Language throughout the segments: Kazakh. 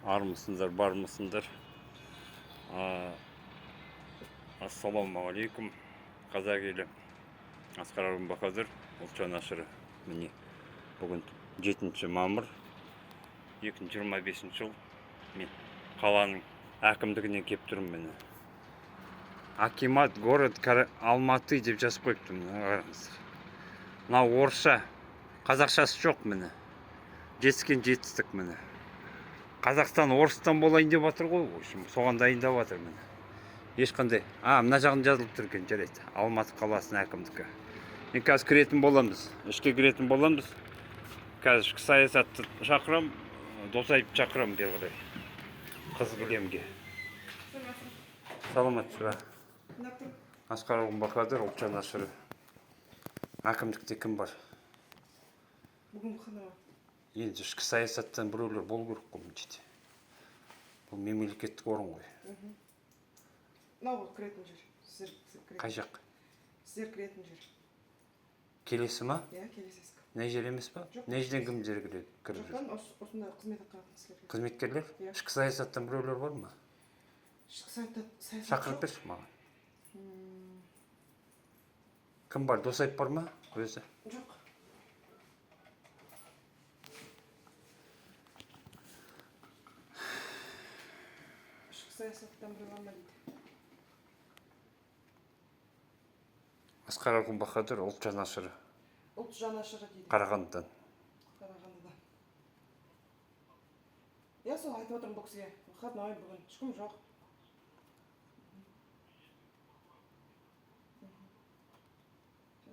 армысыңдар, бармысыңдар? Ассалаумағалейкум, қазақ елі. Асқар Бақадыр, ұлт жанашыры. Міне, бүгін 7 мамыр 2025 жыл. Мен қаланың әкімдігінен кеп тұрмын мені. Акимат город Алматы деп жазып қойыпты. Мына орысша, қазақшасы жоқ мені. Жетіскен жетістік мені. Қазақстан орыстан болайын деп жатыр ғой, соған дайындап жатыр мені. Ешқандай, мына жағын жазылып тұр екен, жарайды. Алматы қаласының әкімдігі. Мен қазір кіретін боламыз, ішке кіретін боламыз. Қазір ішкі саясатты шақырам, Досаев шақырам бері қарай. Қыз кілемге. Саламатсыз ба? Асқар Бақадыр, ұлт жанашыры. Әкімдікте кім бар? Бүгін қана. Енді ішкі саясаттан біреулер болу керек қой мынжеде. Бұл мемлекеттік орын ғой. Мынау кіретін жер. Қай жақ? Сіздер кіретін жер. Келесі ма? Иә, келесіз. Не жер емес па? Не жерден кімдер кіріп жүр? Жоқтан осында қызмет атқаратын кісілер. Қызметкерлер? Ішкі саясаттан біреулер бар ма? Ішкі саясат Шақырып берші маған. Кім бар? Досаев бар ма? Өзі? Жоқ. Ішкі саясаттан біреу ма дейді. Асқар Бақадыр, ұлт жанашыры. Ұлт жанашыры дейді. Қарағандыдан. Қарағандыдан. Иә, сол айтып отырмын бұл кісіге. Выходной бүгін, ешкім жоқ.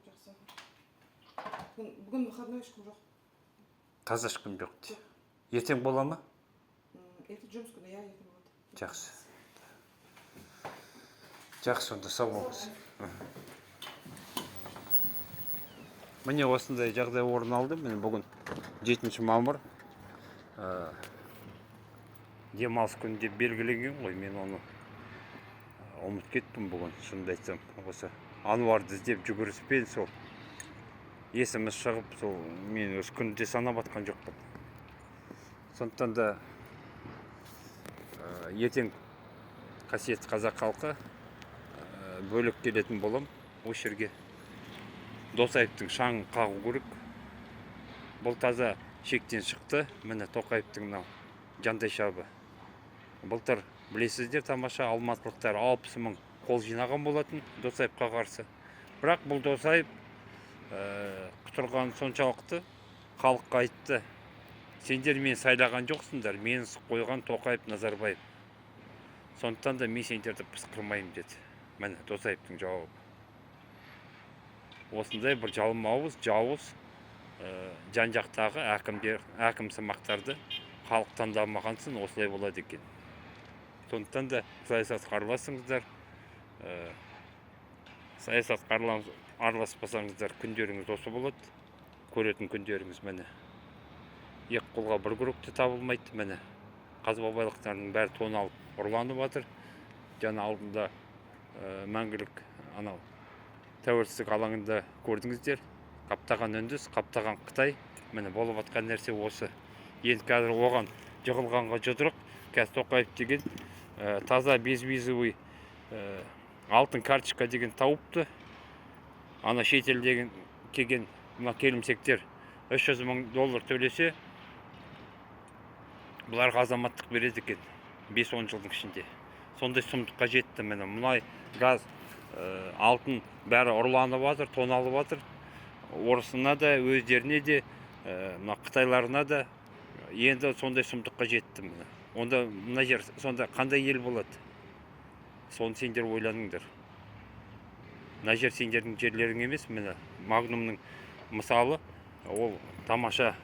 Жақсы. Бүгін выходной, ешкім жоқ. Таза ешкім жоқ дейді. Ертең бола ма? Ертең жұмыс күні, иә, ертең болады. Жақсы. Жақсы, онда сау болыңыз. Міне осындай жағдай орын алды. Міне бүгін 7 мамыр. Демалыс күні деп белгіленген ғой. Мен оны ұмытып кеттім бүгін, шынымды айтсам. Осы Ануарды іздеп жүгіріспен сол есіміз шығып, сол мен өз күнде санап атқан жоқпын. Сондықтан да ертең қасиетті қазақ халқы бөлек келетін болам. Осы жерге Досаевтың шаңын қағу керек. Бұл таза шектен шықты. Міне Тоқаевтың мынау жандай шабы. Былтыр білесіздер, тамаша алматылықтар 60 мың қол жинаған болатын Досаевқа қарсы. Бірақ бұл Досаев құтырған соншалықты халыққа айтты: сендер мені сайлаған жоқсыңдар, мені қойған Тоқаев, Назарбаев. Сондықтан да мен сендерді пысқырмаймын деді. Міне Досаевтың жауабы. Осындай бір жалмауыз, жауыз жан-жақтағы әкім сымақтарды халық таңдамағансын осылай болады екен. Сондықтан да саясатқа араласыңыздар. Саясатқа араласпасаңыздар күндеріңіз осы болады. Көретін күндеріңіз міне. Екі қолға бір күректе табылмайды. Міне қазба байлықтарының бәрі тоналып ұрланып жатыр. Жаңа алдында мәңгілік анау тәуелсіздік алаңында көрдіңіздер. Қаптаған үндіс, қаптаған Қытай. Міне болып жатқан нәрсе осы. Енді қазір оған жығылғанға жұдырық. Қазір Тоқаев деген таза безвизовый алтын карточка деген тауыпты. Ана шетелдеген келген мына келімсектер $300 мың төлесе, бұларға азаматтық береді екен 5-10 жылдың ішінде. Сондай сұмдыққа жетті. Міне мұнай, газ, алтын бәрі ұрланып жатыр, тоналып жатыр. Орысына да, өздеріне де, Қытайларына да енді сондай сұмдыққа жетті. Міне. Онда мына жер сонда қандай ел болады? Соны сендер ойланыңдар. Мына жер сендердің жерлерің емес. Міне Магнумның мысалы, ол тамаша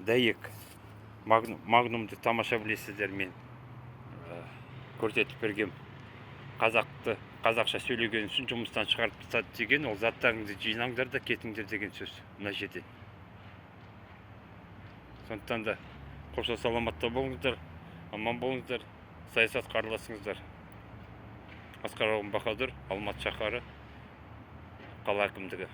дәйек. Магнумды тамаша білесіздер, мен көрсетіп бергем. Қазақша сөйлеген үшін жұмыстан шығарып тастады деген, ол заттарыңызды жинаңдар да кетіңдер деген сөз мына жерде. Сондықтан да қоса саламатта болыңыздар, аман болыңыздар, саясатқа араласыңыздар. Асқар Бақадыр, Алматы шаһары, қала әкімдігі.